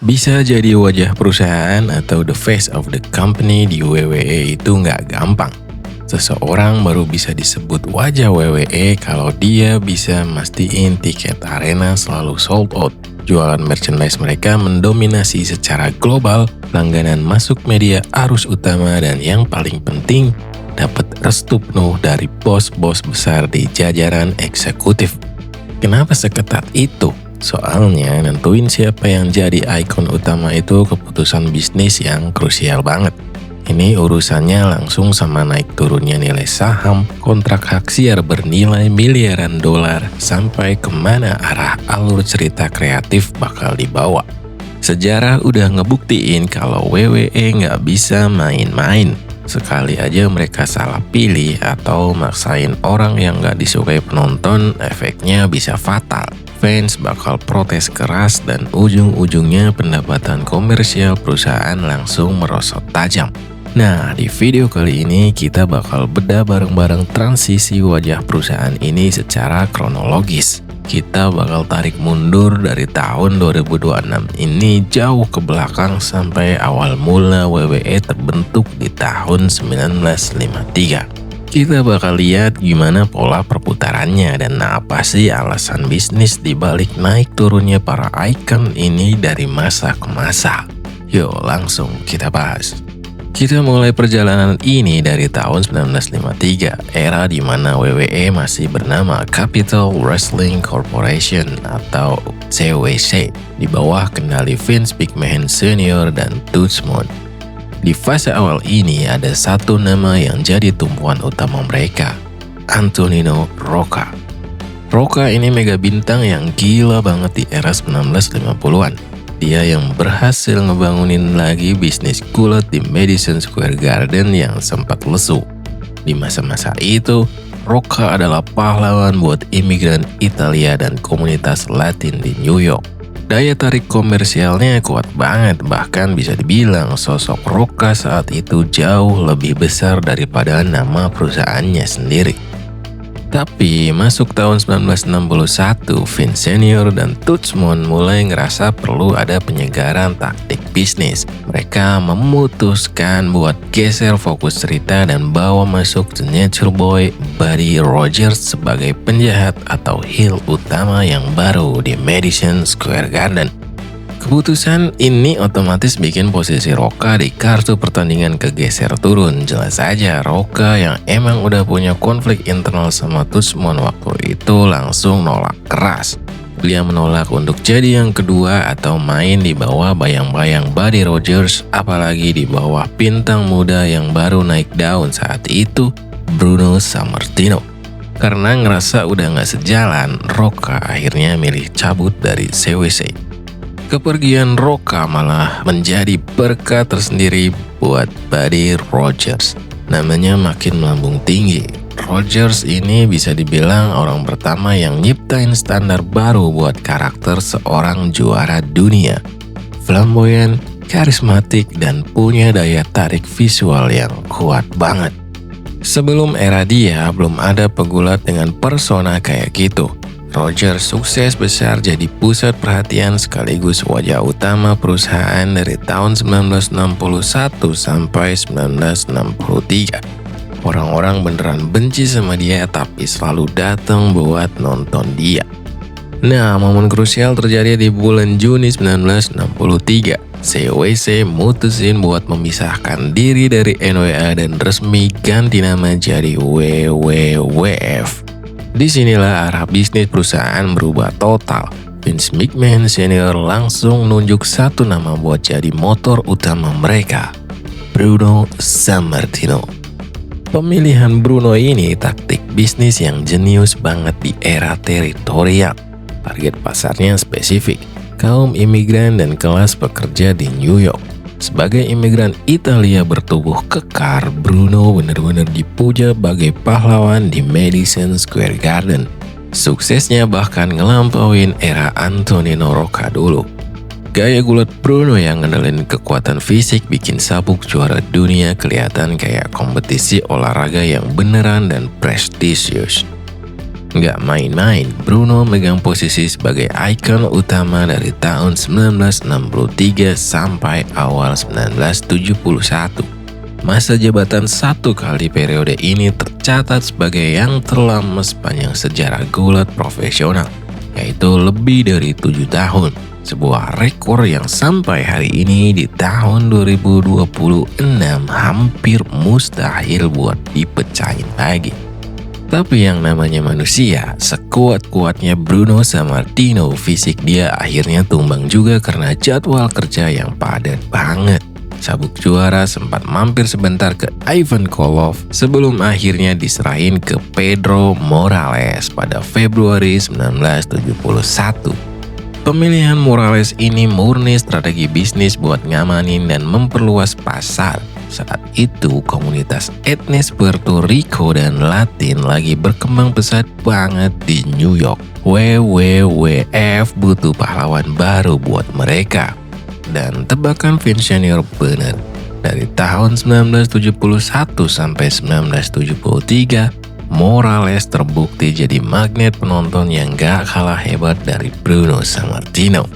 Bisa jadi wajah perusahaan atau the face of the company di WWE itu nggak gampang. Seseorang baru bisa disebut wajah WWE kalau dia bisa mastiin tiket arena selalu sold out. Jualan merchandise mereka mendominasi secara global, langganan masuk media arus utama, dan yang paling penting, dapat restu penuh dari bos-bos besar di jajaran eksekutif. Kenapa seketat itu? Soalnya nentuin siapa yang jadi ikon utama itu keputusan bisnis yang krusial banget. Ini urusannya langsung sama naik turunnya nilai saham, kontrak hak siar bernilai miliaran dolar, sampai kemana arah alur cerita kreatif bakal dibawa. Sejarah udah ngebuktiin kalau WWE nggak bisa main-main. Sekali aja mereka salah pilih atau maksain orang yang nggak disukai penonton, efeknya bisa fatal. Fans bakal protes keras dan ujung-ujungnya pendapatan komersial perusahaan langsung merosot tajam. Nah, di video kali ini kita bakal bedah bareng-bareng transisi wajah perusahaan ini secara kronologis. Kita bakal tarik mundur dari tahun 2026 ini jauh ke belakang sampai awal mula WWE terbentuk di tahun 1953. Kita bakal lihat gimana pola perputarannya dan apa sih alasan bisnis dibalik naik turunnya para ikon ini dari masa ke masa. Yuk langsung kita bahas. Kita mulai perjalanan ini dari tahun 1953, era di mana WWE masih bernama Capital Wrestling Corporation atau CWC, di bawah kendali Vince McMahon Senior dan Toots Mondt. Di fase awal ini ada satu nama yang jadi tumpuan utama mereka, Antonino Rocca. Rocca ini mega bintang yang gila banget di era 1950-an. Dia yang berhasil ngebangunin lagi bisnis gulat di Madison Square Garden yang sempat lesu. Di masa-masa itu, Rocca adalah pahlawan buat imigran Italia dan komunitas Latin di New York. Daya tarik komersialnya kuat banget, bahkan bisa dibilang sosok Rocca saat itu jauh lebih besar daripada nama perusahaannya sendiri. Tapi masuk tahun 1961, Vince Senior dan Toots Mondt mulai ngerasa perlu ada penyegaran taktik bisnis. Mereka memutuskan buat geser fokus cerita dan bawa masuk The Nature Boy Buddy Rogers sebagai penjahat atau heel utama yang baru di Madison Square Garden. Keputusan ini otomatis bikin posisi Rocca di kartu pertandingan kegeser turun. Jelas aja Rocca yang emang udah punya konflik internal sama Toots Mondt waktu itu langsung nolak keras. Dia menolak untuk jadi yang kedua atau main di bawah bayang-bayang Buddy Rogers, apalagi di bawah bintang muda yang baru naik daun saat itu, Bruno Sammartino. Karena ngerasa udah gak sejalan, Rocca akhirnya milih cabut dari CWC. Kepergian Rocca malah menjadi berkat tersendiri buat Buddy Rogers. Namanya makin melambung tinggi. Rogers ini bisa dibilang orang pertama yang nyiptain standar baru buat karakter seorang juara dunia. Flamboyan, karismatik, dan punya daya tarik visual yang kuat banget. Sebelum era dia, belum ada pegulat dengan persona kayak gitu. Rogers sukses besar jadi pusat perhatian sekaligus wajah utama perusahaan dari tahun 1961 sampai 1963. Orang-orang beneran benci sama dia tapi selalu datang buat nonton dia. Nah, momen krusial terjadi di bulan Juni 1963. CWC mutusin buat memisahkan diri dari NWA dan resmi ganti nama jadi WWWF. Disinilah arah bisnis perusahaan berubah total. Vince McMahon Senior langsung nunjuk satu nama buat jadi motor utama mereka, Bruno Sammartino. Pemilihan Bruno ini taktik bisnis yang jenius banget di era teritorial. Target pasarnya spesifik, kaum imigran dan kelas pekerja di New York. Sebagai imigran Italia bertubuh kekar, Bruno benar-benar dipuja sebagai pahlawan di Madison Square Garden. Suksesnya bahkan ngelampauin era Antonino Rocca dulu. Gaya gulat Bruno yang ngendalin kekuatan fisik bikin sabuk juara dunia kelihatan kayak kompetisi olahraga yang beneran dan prestisius. Nggak main-main, Bruno megang posisi sebagai ikon utama dari tahun 1963 sampai awal 1971. Masa jabatan 1 kali periode ini tercatat sebagai yang terlama sepanjang sejarah gulat profesional, yaitu lebih dari 7 tahun. Sebuah rekor yang sampai hari ini di tahun 2026 hampir mustahil buat dipecahin lagi. Tapi yang namanya manusia, sekuat-kuatnya Bruno Sammartino, fisik dia akhirnya tumbang juga karena jadwal kerja yang padat banget. Sabuk juara sempat mampir sebentar ke Ivan Koloff sebelum akhirnya diserahin ke Pedro Morales pada Februari 1971. Pemilihan Morales ini murni strategi bisnis buat ngamanin dan memperluas pasar. Saat itu komunitas etnis Puerto Rico dan Latin lagi berkembang pesat banget di New York. WWF butuh pahlawan baru buat mereka. Dan tebakan Vince Senior bener. Dari tahun 1971 sampai 1973, Morales terbukti jadi magnet penonton yang gak kalah hebat dari Bruno Sammartino.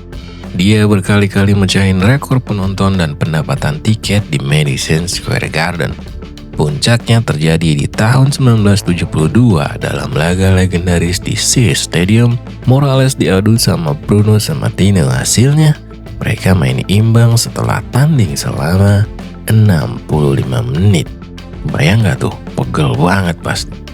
Dia berkali-kali mecahin rekor penonton dan pendapatan tiket di Madison Square Garden. Puncaknya terjadi di tahun 1972 dalam laga legendaris di Shea Stadium. Morales diadu sama Bruno Sammartino. Hasilnya, mereka main imbang setelah tanding selama 65 menit. Bayang gak tuh? Pegel banget pasti.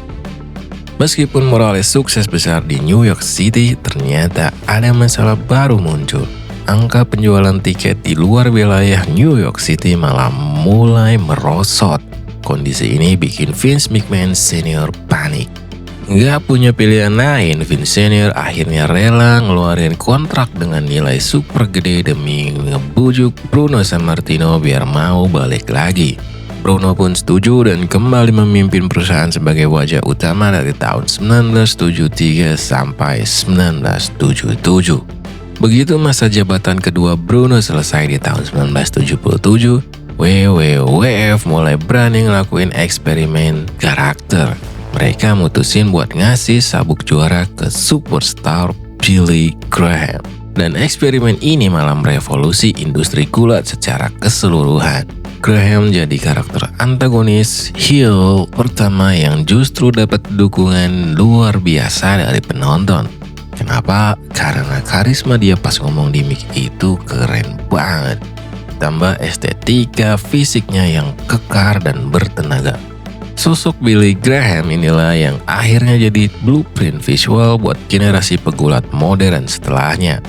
Meskipun Morales sukses besar di New York City, ternyata ada masalah baru muncul. Angka penjualan tiket di luar wilayah New York City malah mulai merosot. Kondisi ini bikin Vince McMahon Senior panik. Nggak punya pilihan lain, Vince Senior akhirnya rela ngeluarin kontrak dengan nilai super gede demi ngebujuk Bruno Sammartino biar mau balik lagi. Bruno pun setuju dan kembali memimpin perusahaan sebagai wajah utama dari tahun 1973 sampai 1977. Begitu masa jabatan kedua Bruno selesai di tahun 1977, WWF mulai berani ngelakuin eksperimen karakter. Mereka mutusin buat ngasih sabuk juara ke superstar Billy Graham. Dan eksperimen ini malah merevolusi industri gulat secara keseluruhan. Graham jadi karakter antagonis heel pertama yang justru dapat dukungan luar biasa dari penonton. Kenapa? Karena karisma dia pas ngomong di mic itu keren banget. Tambah estetika fisiknya yang kekar dan bertenaga. Sosok Billy Graham inilah yang akhirnya jadi blueprint visual buat generasi pegulat modern setelahnya.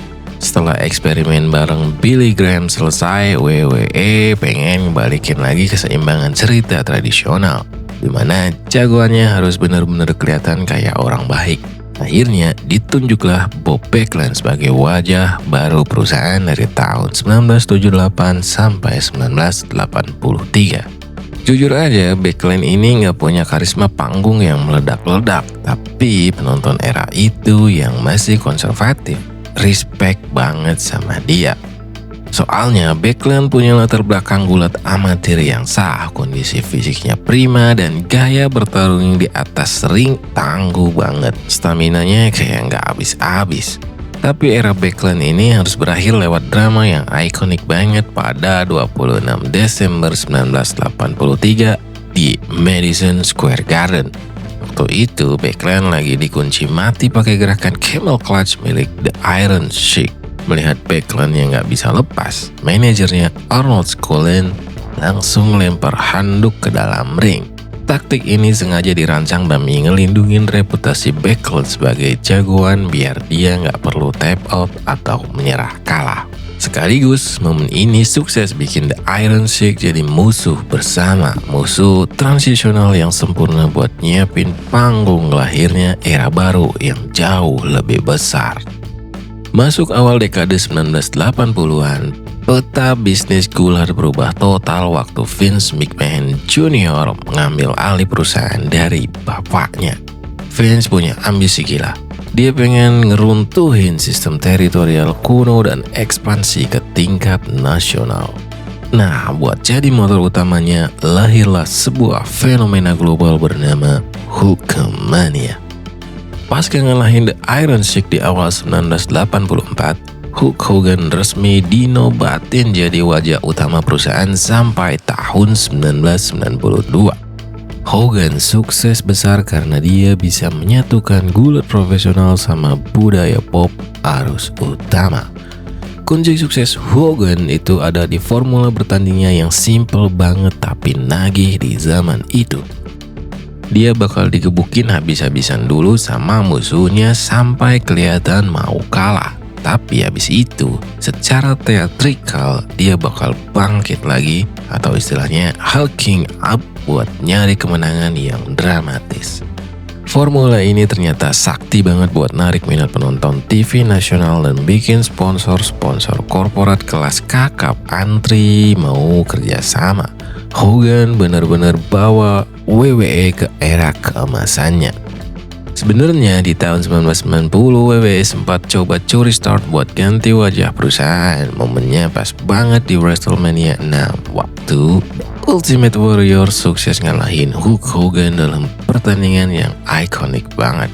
Setelah eksperimen bareng Billy Graham selesai, WWE pengen balikin lagi keseimbangan cerita tradisional, di mana jagoannya harus benar-benar kelihatan kayak orang baik. Akhirnya ditunjuklah Bob Backlund sebagai wajah baru perusahaan dari tahun 1978 sampai 1983. Jujur aja, Backlund ini nggak punya karisma panggung yang meledak-ledak, tapi penonton era itu yang masih konservatif respect banget sama dia. Soalnya Backlund punya latar belakang gulat amatir yang sah, kondisi fisiknya prima, dan gaya bertarung di atas ring tangguh banget. Staminanya kayak nggak habis-habis. Tapi era Backlund ini harus berakhir lewat drama yang ikonik banget pada 26 Desember 1983 di Madison Square Garden. Waktu itu Backlund lagi dikunci mati pakai gerakan camel clutch milik The Iron Sheik. Melihat Backlund yang nggak bisa lepas, manajernya Arnold Skaaland langsung lempar handuk ke dalam ring. Taktik ini sengaja dirancang demi ngelindungin reputasi Backlund sebagai jagoan biar dia nggak perlu tap out atau menyerah kalah. Sekaligus, momen ini sukses bikin The Iron Sheik jadi musuh bersama, musuh transisional yang sempurna buat nyiapin panggung lahirnya era baru yang jauh lebih besar. Masuk awal dekade 1980-an, peta bisnis gulat berubah total waktu Vince McMahon Jr. mengambil alih perusahaan dari bapaknya. Vince punya ambisi gila. Dia pengen ngeruntuhin sistem teritorial kuno dan ekspansi ke tingkat nasional. Nah, buat jadi motor utamanya, lahirlah sebuah fenomena global bernama Hulkamania. Pasca ngalahin The Iron Sheik di awal 1984, Hulk Hogan resmi dinobatin jadi wajah utama perusahaan sampai tahun 1992. Hogan sukses besar karena dia bisa menyatukan gulat profesional sama budaya pop arus utama. Kunci sukses Hogan itu ada di formula bertandingnya yang simple banget tapi nagih di zaman itu. Dia bakal digebukin habis-habisan dulu sama musuhnya sampai kelihatan mau kalah. Tapi habis itu, secara teatrikal dia bakal bangkit lagi atau istilahnya hulking up buat nyari kemenangan yang dramatis. Formula ini ternyata sakti banget buat narik minat penonton TV nasional dan bikin sponsor-sponsor korporat kelas kakap antri mau kerjasama. Hogan benar-benar bawa WWE ke era keemasannya. Sebenarnya di tahun 1990 WWE sempat coba curi start buat ganti wajah perusahaan. Momennya pas banget di WrestleMania 6 waktu Ultimate Warrior sukses ngalahin Hulk Hogan dalam pertandingan yang ikonik banget.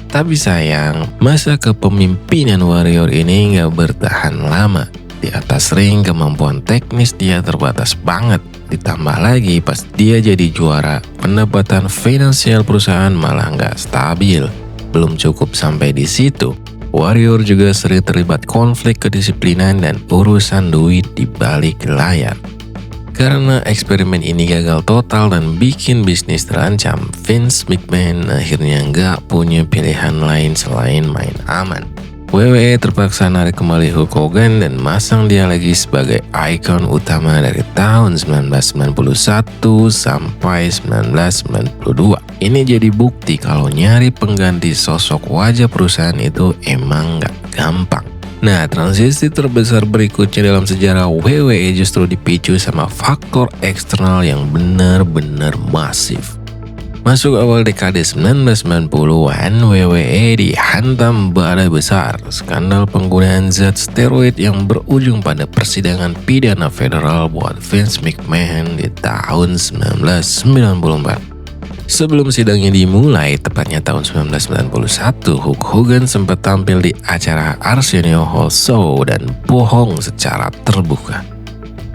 Tapi sayang, masa kepemimpinan Warrior ini nggak bertahan lama. Di atas ring kemampuan teknis dia terbatas banget. Ditambah lagi pas dia jadi juara, pendapatan finansial perusahaan malah nggak stabil. Belum cukup sampai di situ, Warrior juga sering terlibat konflik kedisiplinan dan urusan duit di balik layar. Karena eksperimen ini gagal total dan bikin bisnis terancam, Vince McMahon akhirnya nggak punya pilihan lain selain main aman. WWE terpaksa narik kembali Hulk Hogan dan masang dia lagi sebagai ikon utama dari tahun 1991 sampai 1992. Ini jadi bukti kalau nyari pengganti sosok wajah perusahaan itu emang nggak gampang. Nah, transisi terbesar berikutnya dalam sejarah WWE justru dipicu sama faktor eksternal yang benar-benar masif. Masuk awal dekade 1990-an, WWE dihantam badai besar skandal penggunaan zat steroid yang berujung pada persidangan pidana federal buat Vince McMahon di tahun 1994. Sebelum sidangnya dimulai, tepatnya tahun 1991, Hulk Hogan sempat tampil di acara Arsenio Hall Show dan bohong secara terbuka.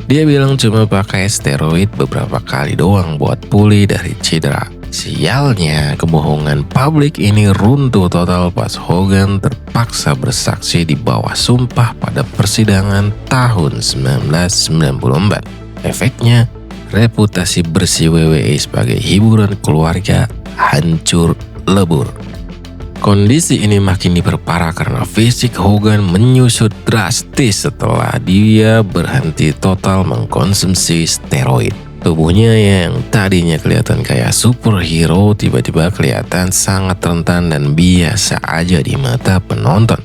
Dia bilang cuma pakai steroid beberapa kali doang buat pulih dari cedera. Sialnya, kebohongan publik ini runtuh total pas Hogan terpaksa bersaksi di bawah sumpah pada persidangan tahun 1994. Efeknya, reputasi bersih WWE sebagai hiburan keluarga hancur lebur. Kondisi ini makin diperparah karena fisik Hogan menyusut drastis setelah dia berhenti total mengkonsumsi steroid. Tubuhnya yang tadinya kelihatan kayak superhero tiba-tiba kelihatan sangat rentan dan biasa aja di mata penonton.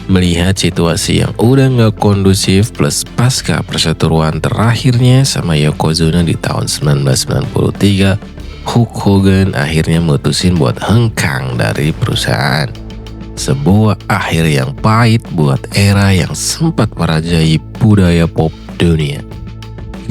Melihat situasi yang udah gak kondusif plus pasca perseteruan terakhirnya sama Yokozuna di tahun 1993, Hulk Hogan akhirnya mutusin buat hengkang dari perusahaan. Sebuah akhir yang pahit buat era yang sempat merajai budaya pop dunia.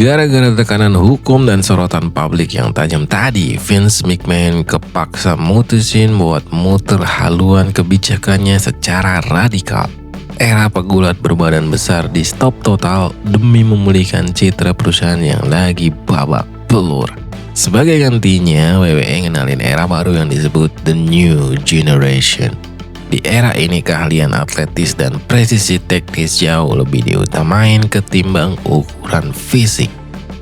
Gara-gara tekanan hukum dan sorotan publik yang tajam tadi, Vince McMahon kepaksa mutusin buat muter haluan kebijakannya secara radikal. Era pegulat berbadan besar di stop total demi memulihkan citra perusahaan yang lagi babak belur. Sebagai gantinya, WWE ngenalin era baru yang disebut The New Generation. Di era ini keahlian atletis dan presisi teknis jauh lebih diutamain ketimbang ukuran fisik.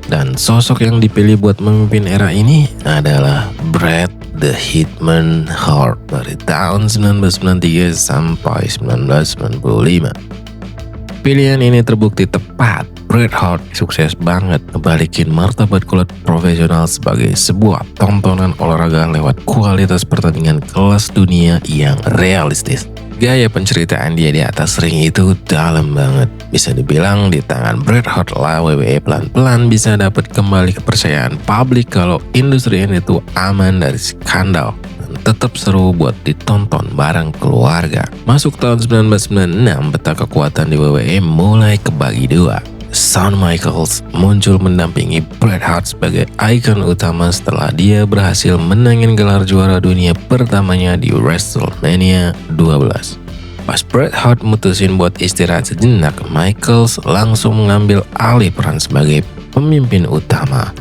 Dan sosok yang dipilih buat memimpin era ini adalah Bret The Hitman Hart dari tahun 1993 sampai 1995. Pilihan ini terbukti tepat. Bret Hart sukses banget ngebalikin martabat kulit profesional sebagai sebuah tontonan olahraga lewat kualitas pertandingan kelas dunia yang realistis. Gaya penceritaan dia di atas ring itu dalam banget. Bisa dibilang di tangan Bret Hart lah WWE pelan-pelan bisa dapat kembali kepercayaan publik kalau industri ini tuh aman dari skandal. Tetap seru buat ditonton bareng keluarga. Masuk tahun 1996, peta kekuatan di WWE mulai kebagi dua. Shawn Michaels muncul mendampingi Bret Hart sebagai ikon utama setelah dia berhasil menangin gelar juara dunia pertamanya di WrestleMania 12. Pas Bret Hart mutusin buat istirahat sejenak, Michaels langsung mengambil alih peran sebagai pemimpin utama.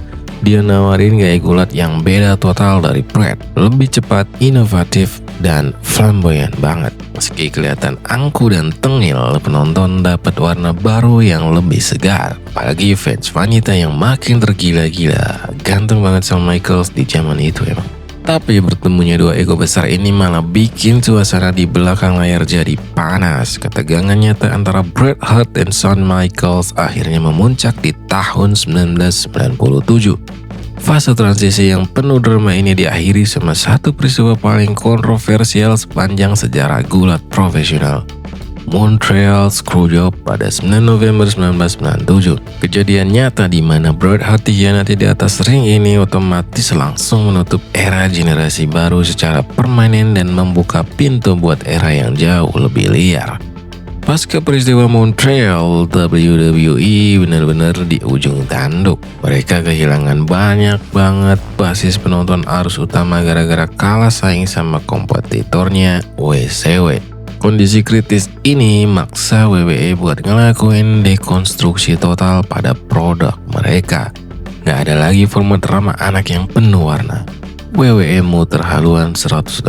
Dia nawarin gaya gulat yang beda total dari Bret, lebih cepat, inovatif, dan flamboyan banget. Meski kelihatan angku dan tengil, penonton dapat warna baru yang lebih segar. Apalagi fans wanita yang makin tergila-gila. Ganteng banget Shawn Michaels di zaman itu emang. Tapi bertemunya dua ego besar ini malah bikin suasana di belakang layar jadi panas. Ketegangan nyata antara Bret Hart dan Shawn Michaels akhirnya memuncak di tahun 1997. Fase transisi yang penuh drama ini diakhiri sama satu peristiwa paling kontroversial sepanjang sejarah gulat profesional. Montreal Screwjob pada 9 November 1997. Kejadian nyata di mana Bret Hart dikhianati di atas ring ini otomatis langsung menutup era generasi baru secara permanen dan membuka pintu buat era yang jauh lebih liar. Pasca peristiwa Montreal, WWE benar-benar di ujung tanduk. Mereka kehilangan banyak banget basis penonton arus utama gara-gara kalah saing sama kompetitornya WCW. Kondisi kritis ini maksa WWE buat ngelakuin dekonstruksi total pada produk mereka. Gak ada lagi format drama anak yang penuh warna. WWE muter haluan 180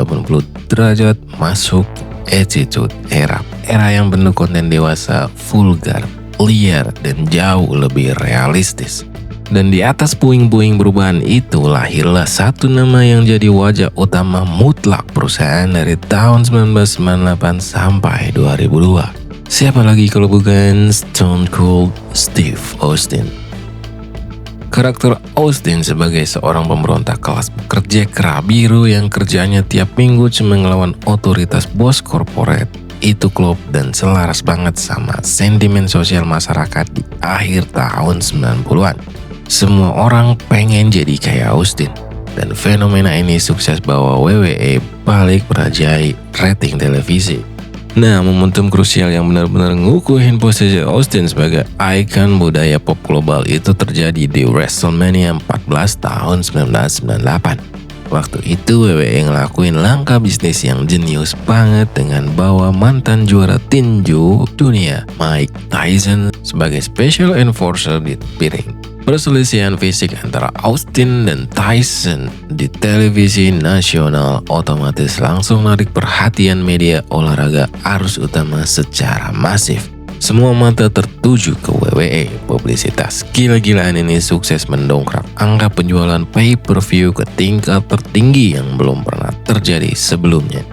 derajat masuk Attitude Era. Era yang penuh konten dewasa, vulgar, liar, dan jauh lebih realistis. Dan di atas puing-puing perubahan itu lahirlah satu nama yang jadi wajah utama mutlak perusahaan dari tahun 1998 sampai 2002. Siapa lagi kalau bukan Stone Cold Steve Austin. Karakter Austin sebagai seorang pemberontak kelas pekerja kera biru yang kerjanya tiap minggu cuma ngelawan otoritas bos korporat itu klop dan selaras banget sama sentimen sosial masyarakat di akhir tahun 90-an. Semua orang pengen jadi kayak Austin. Dan fenomena ini sukses bawa WWE balik merajai rating televisi. Nah, momentum krusial yang benar-benar ngukuhin posisi Austin sebagai ikon budaya pop global itu terjadi di WrestleMania 14 tahun 1998. Waktu itu WWE ngelakuin langkah bisnis yang jenius banget dengan bawa mantan juara tinju dunia Mike Tyson sebagai special enforcer di piring. Perselisihan fisik antara Austin dan Tyson di televisi nasional otomatis langsung menarik perhatian media olahraga arus utama secara masif. Semua mata tertuju ke WWE. Publisitas gila-gilaan ini sukses mendongkrak angka penjualan pay-per-view ke tingkat tertinggi yang belum pernah terjadi sebelumnya.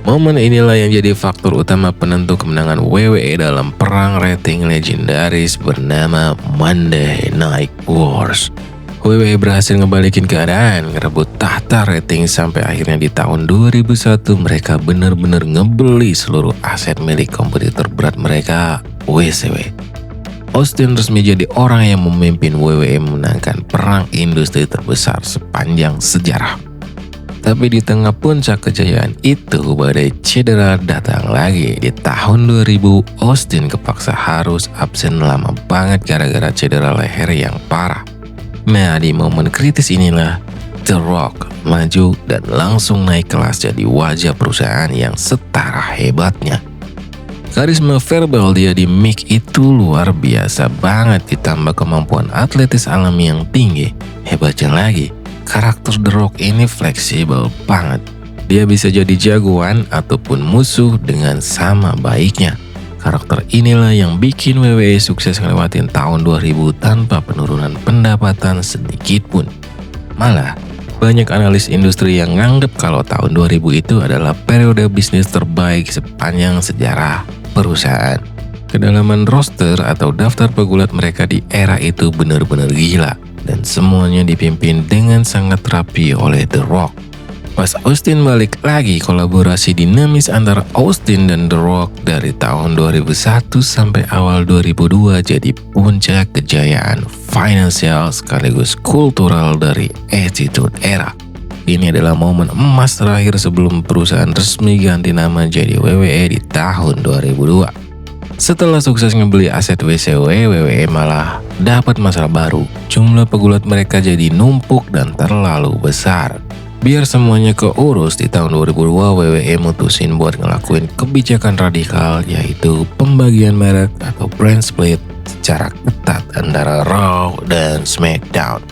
Momen inilah yang jadi faktor utama penentu kemenangan WWE dalam perang rating legendaris bernama Monday Night Wars. WWE berhasil ngebalikin keadaan, ngerebut tahta rating sampai akhirnya di tahun 2001 mereka benar-benar ngebeli seluruh aset milik kompetitor berat mereka, WCW. Austin resmi jadi orang yang memimpin WWE memenangkan perang industri terbesar sepanjang sejarah. Tapi di tengah puncak kejayaan itu, badai cedera datang lagi. Di tahun 2000, Austin kepaksa harus absen lama banget gara-gara cedera leher yang parah. Nah, di momen kritis inilah The Rock maju dan langsung naik kelas jadi wajah perusahaan yang setara hebatnya. Karisma verbal dia di mic itu luar biasa banget, ditambah kemampuan atletis alami yang tinggi. Hebatnya lagi, karakter The Rock ini fleksibel banget. Dia bisa jadi jagoan ataupun musuh dengan sama baiknya. Karakter inilah yang bikin WWE sukses ngelewatin tahun 2000 tanpa penurunan pendapatan sedikit pun. Malah, banyak analis industri yang nganggep kalau tahun 2000 itu adalah periode bisnis terbaik sepanjang sejarah perusahaan. Kedalaman roster atau daftar pegulat mereka di era itu benar-benar gila. Dan semuanya dipimpin dengan sangat rapi oleh The Rock. Pas Austin balik lagi, kolaborasi dinamis antara Austin dan The Rock dari tahun 2001 sampai awal 2002 jadi puncak kejayaan finansial sekaligus kultural dari Attitude Era. Ini adalah momen emas terakhir sebelum perusahaan resmi ganti nama jadi WWE di tahun 2002. Setelah sukses ngebeli aset WCW, WWE malah dapat masalah baru. Jumlah pegulat mereka jadi numpuk dan terlalu besar. Biar semuanya keurus, di tahun 2002 WWE mutusin buat ngelakuin kebijakan radikal, yaitu pembagian merek atau brand split secara ketat antara Raw dan SmackDown.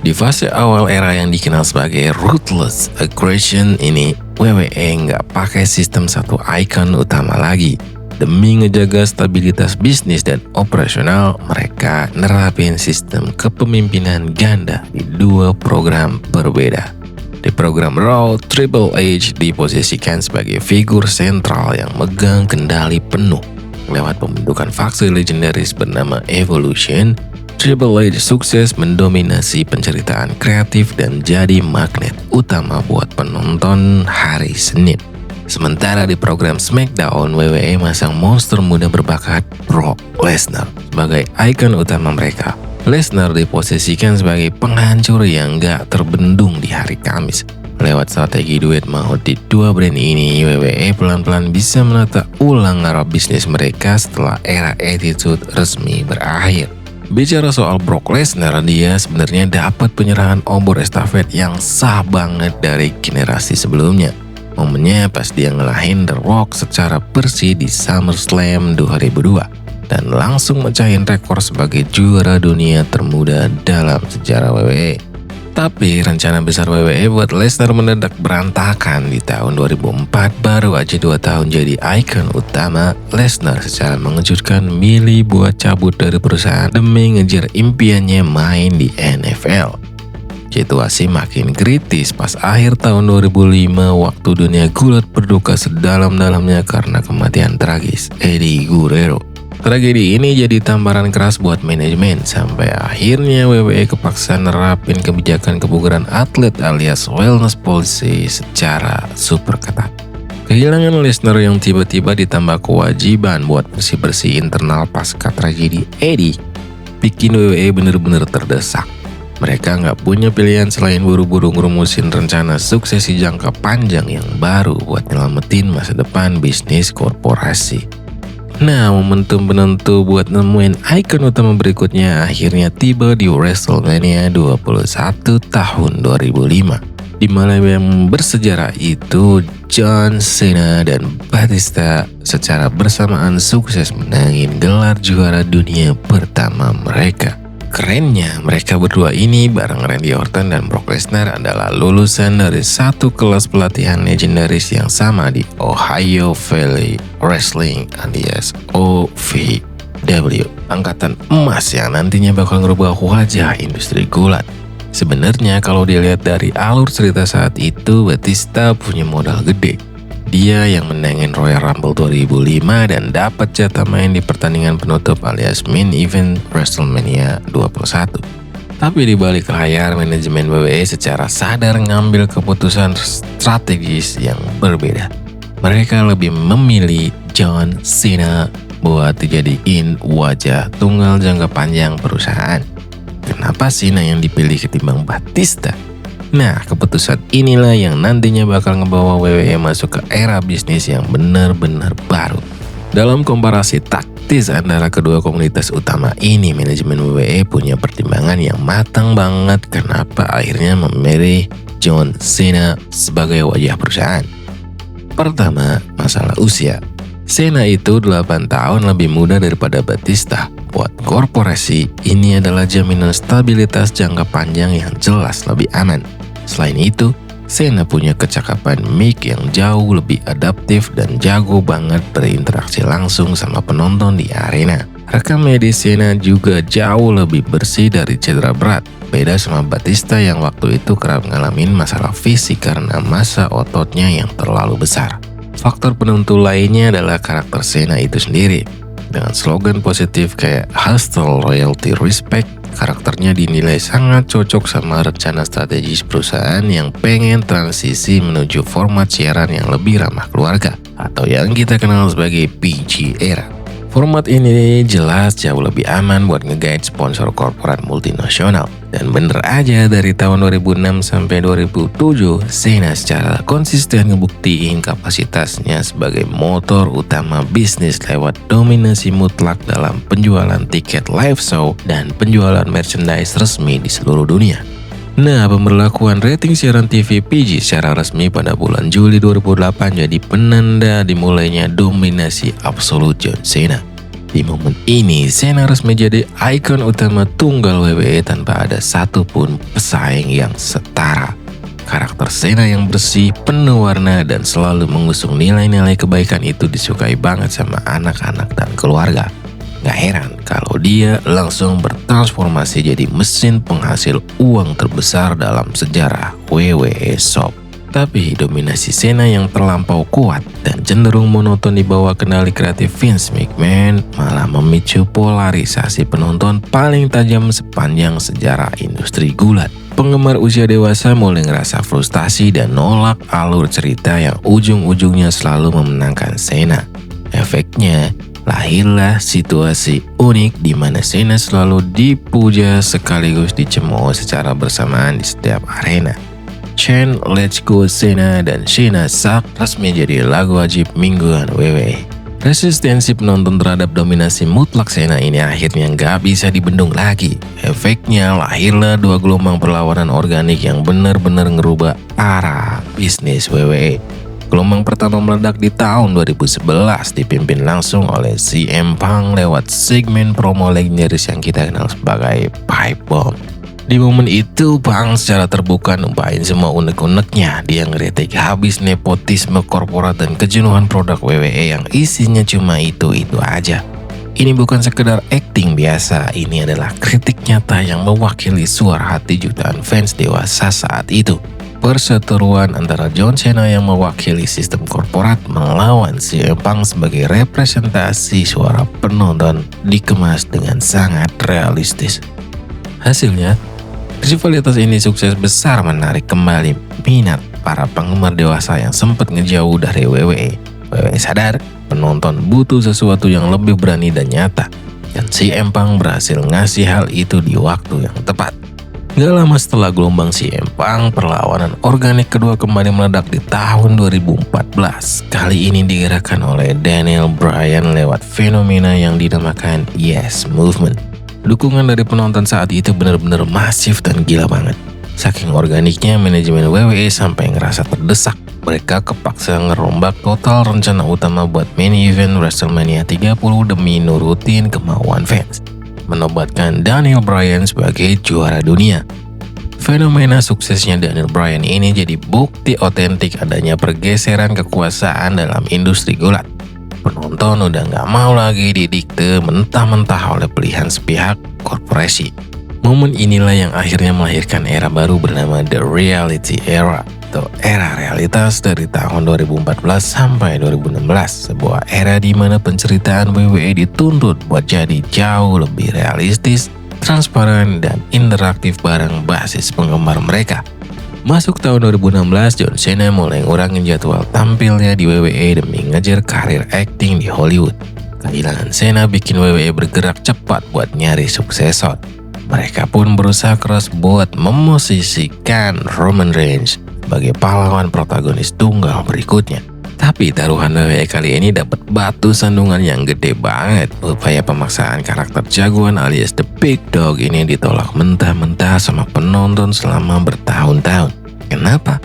Di fase awal era yang dikenal sebagai Ruthless Aggression ini, WWE nggak pakai sistem satu icon utama lagi. Demi ngejaga stabilitas bisnis dan operasional, mereka nerapin sistem kepemimpinan ganda di dua program berbeda. Di program Raw, Triple H diposisikan sebagai figur sentral yang megang kendali penuh. Lewat pembentukan faksi legendaris bernama Evolution, Triple H sukses mendominasi penceritaan kreatif dan jadi magnet utama buat penonton hari Senin. Sementara di program SmackDown, WWE masang monster muda berbakat Brock Lesnar sebagai ikon utama mereka. Lesnar diposisikan sebagai penghancur yang gak terbendung di hari Kamis. Lewat strategi duet maut di dua brand ini, WWE pelan-pelan bisa menata ulang arah bisnis mereka setelah era Attitude resmi berakhir. Bicara soal Brock Lesnar, dia sebenarnya dapat penyerahan obor estafet yang sah banget dari generasi sebelumnya. Momennya pas dia ngelahin The Rock secara bersih di SummerSlam 2002 dan langsung mecahin rekor sebagai juara dunia termuda dalam sejarah WWE. Tapi rencana besar WWE buat Lesnar mendadak berantakan. Di tahun 2004, baru aja 2 tahun jadi ikon utama, Lesnar secara mengejutkan milih buat cabut dari perusahaan demi ngejar impiannya main di NFL. Situasi makin kritis pas akhir tahun 2005 waktu dunia gulat berduka sedalam-dalamnya karena kematian tragis Eddie Guerrero. Tragedi ini jadi tamparan keras buat manajemen sampai akhirnya WWE kepaksa nerapin kebijakan kebugaran atlet alias wellness policy secara super ketat. Kehilangan Lesnar yang tiba-tiba ditambah kewajiban buat bersih-bersih internal pasca tragedi Eddie bikin WWE bener-bener terdesak. Mereka nggak punya pilihan selain buru-buru ngerumusin rencana suksesi jangka panjang yang baru buat nyelamatin masa depan bisnis korporasi. Nah, momentum penentu buat nemuin ikon utama berikutnya akhirnya tiba di WrestleMania 21 tahun 2005. Di malam yang bersejarah itu, John Cena dan Batista secara bersamaan sukses menangin gelar juara dunia pertama mereka. Kerennya, mereka berdua ini bareng Randy Orton dan Brock Lesnar adalah lulusan dari satu kelas pelatihan legendaris yang sama di Ohio Valley Wrestling alias OVW, angkatan emas yang nantinya bakal ngerubah wajah industri gulat. Sebenarnya kalau dilihat dari alur cerita saat itu, Batista punya modal gede. Dia yang menangin Royal Rumble 2005 dan dapat jatah main di pertandingan penutup alias main event WrestleMania 21. Tapi di balik layar, manajemen WWE secara sadar ngambil keputusan strategis yang berbeda. Mereka lebih memilih John Cena buat dijadiin wajah tunggal jangka panjang perusahaan. Kenapa Cena yang dipilih ketimbang Batista? Nah, keputusan inilah yang nantinya bakal ngebawa WWE masuk ke era bisnis yang benar-benar baru. Dalam komparasi taktis antara kedua komunitas utama ini, manajemen WWE punya pertimbangan yang matang banget kenapa akhirnya memilih John Cena sebagai wajah perusahaan. Pertama, masalah usia. Cena itu 8 tahun lebih muda daripada Batista. Buat korporasi, ini adalah jaminan stabilitas jangka panjang yang jelas lebih aman. Selain itu, Cena punya kecakapan mic yang jauh lebih adaptif dan jago banget berinteraksi langsung sama penonton di arena. Rekam medis Cena juga jauh lebih bersih dari cedera berat. Beda sama Batista yang waktu itu kerap ngalamin masalah fisik karena massa ototnya yang terlalu besar. Faktor penentu lainnya adalah karakter Cena itu sendiri. Dengan slogan positif kayak Hustle, Loyalty, Respect, karakternya dinilai sangat cocok sama rencana strategis perusahaan yang pengen transisi menuju format siaran yang lebih ramah keluarga atau yang kita kenal sebagai PG era. Format ini jelas jauh lebih aman buat nge-guide sponsor korporat multinasional. Dan bener aja dari tahun 2006 sampai 2007, Sena secara konsisten ngebuktiin kapasitasnya sebagai motor utama bisnis lewat dominasi mutlak dalam penjualan tiket live show dan penjualan merchandise resmi di seluruh dunia. Nah, pemberlakuan rating siaran TV PG secara resmi pada bulan Juli 2008 jadi penanda dimulainya dominasi absolut John Cena. Di momen ini, Cena resmi jadi ikon utama tunggal WWE tanpa ada satupun pesaing yang setara. Karakter Cena yang bersih, penuh warna, dan selalu mengusung nilai-nilai kebaikan itu disukai banget sama anak-anak dan keluarga. Gak heran kalau dia langsung bertransformasi jadi mesin penghasil uang terbesar dalam sejarah WWE Shop. Tapi dominasi Cena yang terlampau kuat dan cenderung monoton di bawah kendali kreatif Vince McMahon malah memicu polarisasi penonton paling tajam sepanjang sejarah industri gulat. Penggemar usia dewasa mulai ngerasa frustasi dan nolak alur cerita yang ujung-ujungnya selalu memenangkan Cena. Efeknya, lahirlah situasi unik di mana Cena selalu dipuja sekaligus dicemooh secara bersamaan di setiap arena. Chant Let's Go Cena dan Cena Suck resmi jadi lagu wajib mingguan WWE. Resistensi penonton terhadap dominasi mutlak Cena ini akhirnya nggak bisa dibendung lagi. Efeknya lahirlah dua gelombang perlawanan organik yang benar-benar ngerubah arah bisnis WWE. Gelombang pertama meledak di tahun 2011 dipimpin langsung oleh CM Punk lewat segmen promo legendaris yang kita kenal sebagai Pipe Bomb. Di momen itu, Punk secara terbuka numpahin semua unek-uneknya. Dia ngeritik habis nepotisme korporat dan kejenuhan produk WWE yang isinya cuma itu-itu aja. Ini bukan sekedar acting biasa, ini adalah kritik nyata yang mewakili suara hati jutaan fans dewasa saat itu. Perseteruan antara John Cena yang mewakili sistem korporat melawan CM Punk sebagai representasi suara penonton dikemas dengan sangat realistis. Hasilnya, rivalitas ini sukses besar menarik kembali minat para penggemar dewasa yang sempat ngejauh dari WWE. WWE sadar penonton butuh sesuatu yang lebih berani dan nyata, dan CM Punk berhasil ngasih hal itu di waktu yang tepat. Gak lama setelah gelombang CM Punk, perlawanan organik kedua kembali meledak di tahun 2014. Kali ini digerakkan oleh Daniel Bryan lewat fenomena yang dinamakan Yes Movement. Dukungan dari penonton saat itu benar-benar masif dan gila banget. Saking organiknya, manajemen WWE sampai ngerasa terdesak. Mereka kepaksa ngerombak total rencana utama buat main event WrestleMania 30 demi nurutin kemauan fans, menobatkan Daniel Bryan sebagai juara dunia. Fenomena suksesnya Daniel Bryan ini jadi bukti otentik adanya pergeseran kekuasaan dalam industri gulat. Penonton udah gak mau lagi didikte mentah-mentah oleh pilihan sepihak korporasi. Momen inilah yang akhirnya melahirkan era baru bernama The Reality Era atau era realitas dari tahun 2014 sampai 2016. Sebuah era di mana penceritaan WWE dituntut buat jadi jauh lebih realistis, transparan, dan interaktif bareng basis penggemar mereka. Masuk tahun 2016, John Cena mulai ngurangin jadwal tampilnya di WWE demi ngejar karir acting di Hollywood. Kehilangan Cena bikin WWE bergerak cepat buat nyari suksesor. Mereka pun berusaha keras buat memosisikan Roman Reigns sebagai pahlawan protagonis tunggal berikutnya. Tapi taruhan WWE kali ini dapat batu sandungan yang gede banget. Upaya pemaksaan karakter jagoan alias The Big Dog ini ditolak mentah-mentah sama penonton selama bertahun-tahun. Kenapa?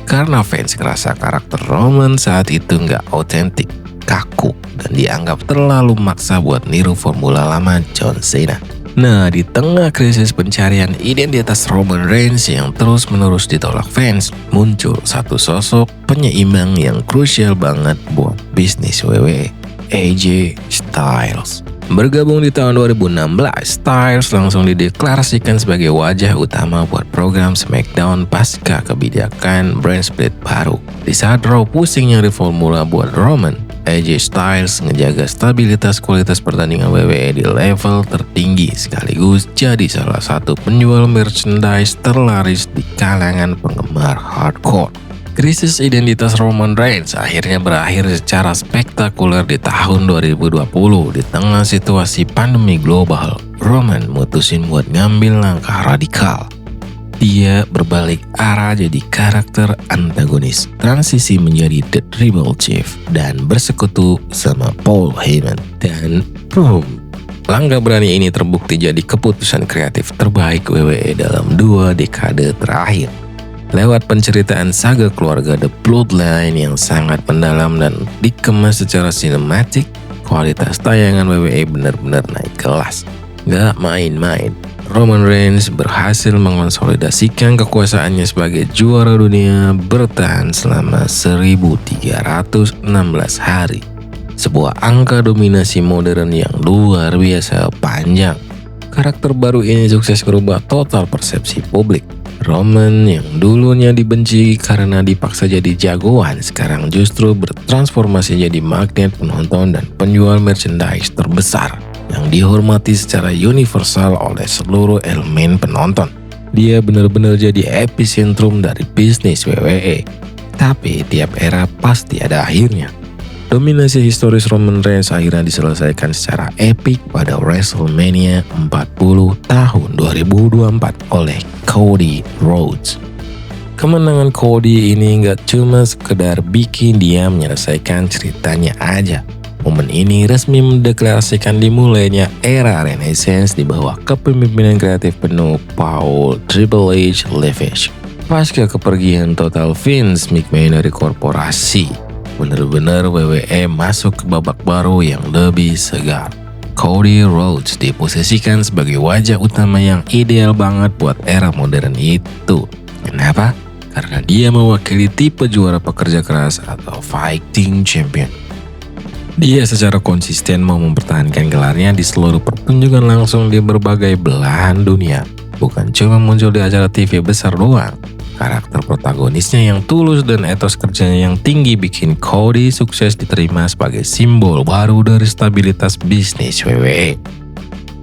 Karena fans ngerasa karakter Roman saat itu nggak otentik, kaku, dan dianggap terlalu maksa buat niru formula lama John Cena. Nah, di tengah krisis pencarian identitas Roman Reigns yang terus-menerus ditolak fans, muncul satu sosok penyeimbang yang krusial banget buat bisnis WWE, AJ Styles. Bergabung di tahun 2016, Styles langsung dideklarasikan sebagai wajah utama buat program SmackDown pasca kebijakan brand split baru. Di saat Raw pusing nyari formula buat Roman, AJ Styles ngejaga stabilitas kualitas pertandingan WWE di level tertinggi sekaligus jadi salah satu penjual merchandise terlaris di kalangan penggemar hardcore. Krisis identitas Roman Reigns akhirnya berakhir secara spektakuler di tahun 2020 di tengah situasi pandemi global. Roman mutusin buat ngambil langkah radikal. Dia berbalik arah jadi karakter antagonis, transisi menjadi The Tribal Chief, dan bersekutu sama Paul Heyman. Dan boom, langkah berani ini terbukti jadi keputusan kreatif terbaik WWE dalam 2 dekade terakhir. Lewat penceritaan saga keluarga The Bloodline yang sangat mendalam dan dikemas secara sinematik, kualitas tayangan WWE benar-benar naik kelas. Gak main-main, Roman Reigns berhasil mengonsolidasikan kekuasaannya sebagai juara dunia bertahan selama 1316 hari. Sebuah angka dominasi modern yang luar biasa panjang. Karakter baru ini sukses merubah total persepsi publik. Roman yang dulunya dibenci karena dipaksa jadi jagoan, sekarang justru bertransformasi jadi magnet penonton dan penjual merchandise terbesar yang dihormati secara universal oleh seluruh elemen penonton. Dia benar-benar jadi epicentrum dari bisnis WWE. Tapi tiap era pasti ada akhirnya. Dominasi historis Roman Reigns akhirnya diselesaikan secara epik pada WrestleMania 40 tahun 2024 oleh Cody Rhodes. Kemenangan Cody ini gak cuma sekedar bikin dia menyelesaikan ceritanya aja. Momen ini resmi mendeklarasikan dimulainya era Renaissance di bawah kepemimpinan kreatif penuh Paul Triple H Levesque. Pasca kepergian total Vince McMahon dari korporasi, benar-benar WWE masuk ke babak baru yang lebih segar. Cody Rhodes diposisikan sebagai wajah utama yang ideal banget buat era modern itu. Kenapa? Karena dia mewakili tipe juara pekerja keras atau fighting champion. Dia secara konsisten mau mempertahankan gelarnya di seluruh pertunjukan langsung di berbagai belahan dunia. Bukan cuma muncul di acara TV besar doang. Karakter protagonisnya yang tulus dan etos kerjanya yang tinggi bikin Cody sukses diterima sebagai simbol baru dari stabilitas bisnis WWE.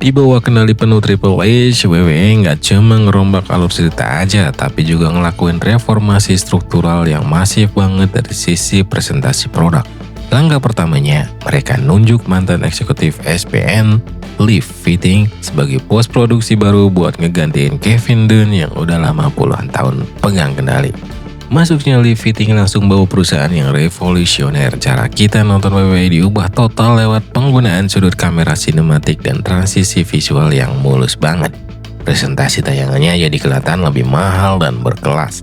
Di bawah kendali penuh Triple H, WWE nggak cuma ngerombak alur cerita aja, tapi juga ngelakuin reformasi struktural yang masif banget dari sisi presentasi produk. Langkah pertamanya, mereka nunjuk mantan eksekutif SPN, Liv Fitting, sebagai bos produksi baru buat ngegantiin Kevin Dunn yang udah lama puluhan tahun pegang kendali. Masuknya Liv Fitting langsung bawa perusahaan yang revolusioner. Cara kita nonton WWE diubah total lewat penggunaan sudut kamera sinematik dan transisi visual yang mulus banget. Presentasi tayangannya jadi kelihatan lebih mahal dan berkelas.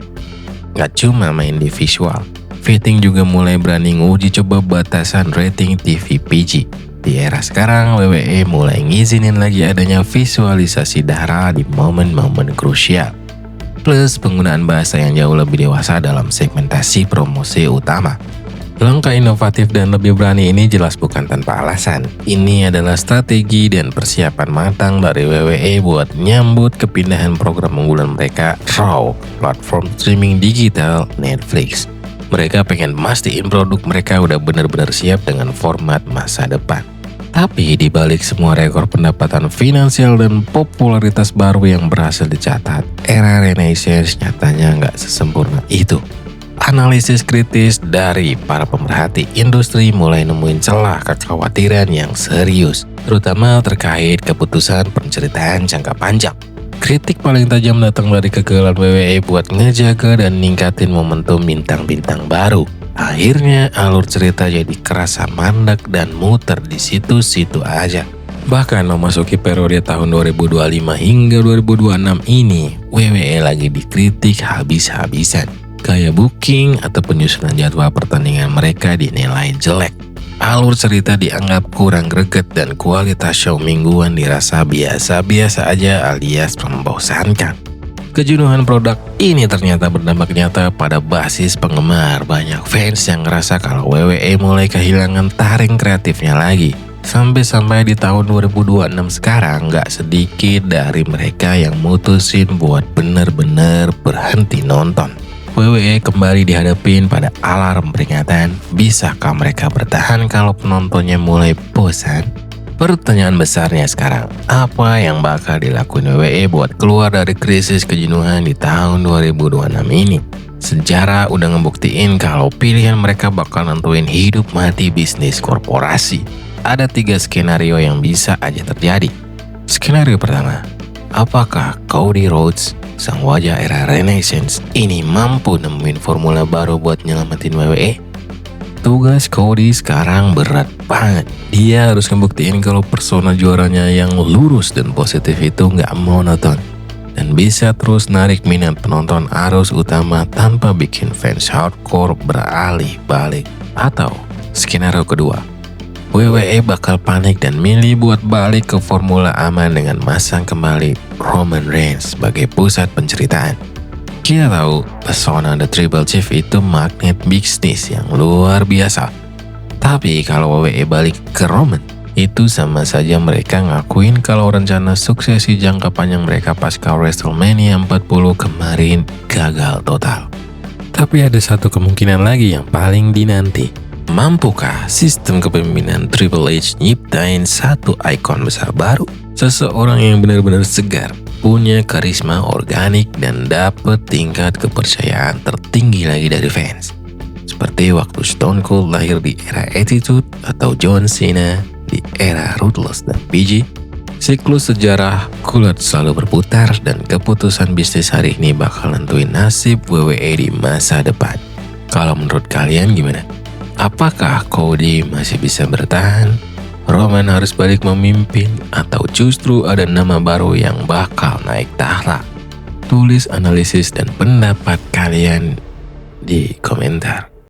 Gak cuma main di visual, Fitting juga mulai berani nguji coba batasan rating TV PG. Di era sekarang, WWE mulai ngizinin lagi adanya visualisasi darah di momen-momen krusial. Plus penggunaan bahasa yang jauh lebih dewasa dalam segmentasi promosi utama. Langkah inovatif dan lebih berani ini jelas bukan tanpa alasan. Ini adalah strategi dan persiapan matang dari WWE buat nyambut kepindahan program unggulan mereka Raw, platform streaming digital Netflix. Mereka pengen mastiin produk mereka udah benar-benar siap dengan format masa depan. Tapi di balik semua rekor pendapatan finansial dan popularitas baru yang berhasil dicatat, era Renaissance nyatanya nggak sesempurna itu. Analisis kritis dari para pemerhati industri mulai nemuin celah kekhawatiran yang serius, terutama terkait keputusan penceritaan jangka panjang. Kritik paling tajam datang dari kegagalan WWE buat ngejaga dan ningkatin momentum bintang-bintang baru. Akhirnya alur cerita jadi kerasa mandek dan muter di situ-situ aja. Bahkan memasuki periode tahun 2025 hingga 2026 ini, WWE lagi dikritik habis-habisan. Gaya booking atau penyusunan jadwal pertandingan mereka dinilai jelek. Alur cerita dianggap kurang greget dan kualitas show mingguan dirasa biasa-biasa aja alias membosankan. Kejenuhan produk ini ternyata berdampak nyata pada basis penggemar. Banyak fans yang ngerasa kalau WWE mulai kehilangan taring kreatifnya lagi. Sampai-sampai di tahun 2026 sekarang nggak sedikit dari mereka yang mutusin buat bener-bener berhenti nonton. WWE kembali dihadapin pada alarm peringatan. Bisakah mereka bertahan kalau penontonnya mulai bosan? Pertanyaan besarnya sekarang, apa yang bakal dilakuin WWE buat keluar dari krisis kejenuhan di tahun 2026 ini? Sejarah udah ngebuktiin kalau pilihan mereka bakal nentuin hidup mati bisnis korporasi. Ada 3 skenario yang bisa aja terjadi. Skenario pertama, apakah Cody Rhodes, sang wajah era Renaissance, ini mampu nemuin formula baru buat nyelamatin WWE? Tugas Cody sekarang berat banget. Dia harus ngebuktiin kalau persona juaranya yang lurus dan positif itu nggak monoton dan bisa terus narik minat penonton arus utama tanpa bikin fans hardcore beralih balik. Atau skenario kedua, WWE bakal panik dan milih buat balik ke formula aman dengan masang kembali Roman Reigns sebagai pusat penceritaan. Kita tahu persona The Tribal Chief itu magnet bisnis yang luar biasa. Tapi kalau WWE balik ke Roman, itu sama saja mereka ngakuin kalau rencana suksesi jangka panjang mereka pasca WrestleMania 40 kemarin gagal total. Tapi ada satu kemungkinan lagi yang paling dinanti. Mampukah sistem kepemimpinan Triple H nyiptain satu ikon besar baru? Seseorang yang benar-benar segar, punya karisma organik dan dapat tingkat kepercayaan tertinggi lagi dari fans. Seperti waktu Stone Cold lahir di era Attitude atau John Cena di era Ruthless dan PG. Siklus sejarah kulit selalu berputar dan keputusan bisnis hari ini bakal nentuin nasib WWE di masa depan. Kalau menurut kalian gimana? Apakah Cody masih bisa bertahan? Roman harus balik memimpin atau justru ada nama baru yang bakal naik tahta? Tulis analisis dan pendapat kalian di komentar.